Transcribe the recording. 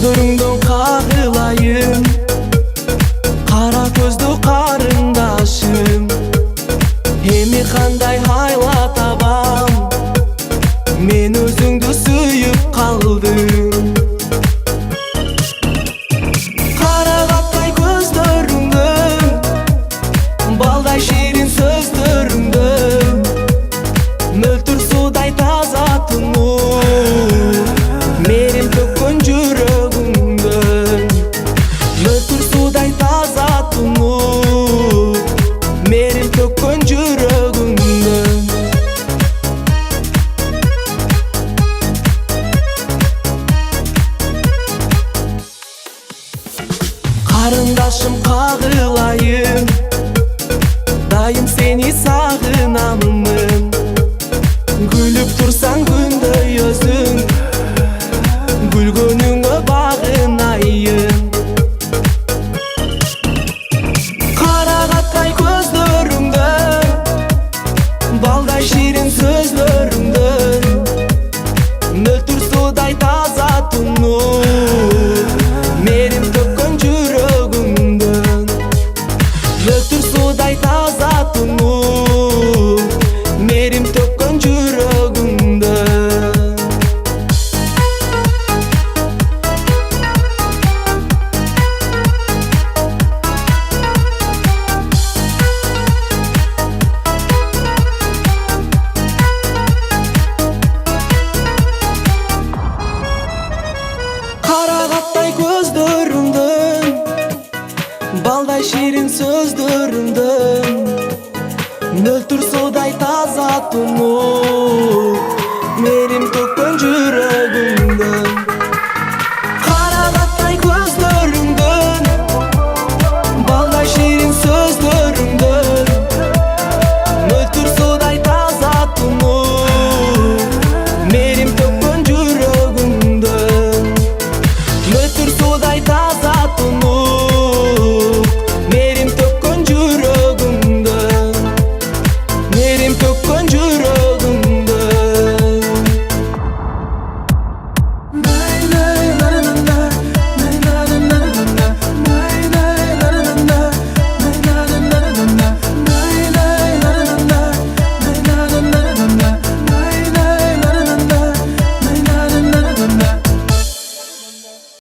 Көздөрүңдөн кагылайын, кара көздүү карындашым. Эми кандай айла табам, мен өзүңдү сүйүп калдым. Карагаттай көздөрүңдөн, балдай ширин сөздөрүңдөн, мөлтүр судай таза тунуу, мээрим төккөн жүрөгүңдөн. Мөлтүр судай таза тунуу, мээрим төккөн жүрөгүңдөн. Карындашым кагылайын, дайым сени сагынамын. Күлүп турсаң күндөй өзүң, күлгөнүңө багынайын. Карагаттай көздөрүңдөн, балдай ширин сөздөрүңдөн, мөлтүр судай таза тунуу, мээрим төккөн жүрөгүңдөн. Мөлтүр судай таза тунуу, мээрим төккөн жүрөгүңдөн. Карагаттай көздөрүңдөн, балдай ширин сөздөрүңдөн, мөлтүр судай таза тунуу, мээрим төккөн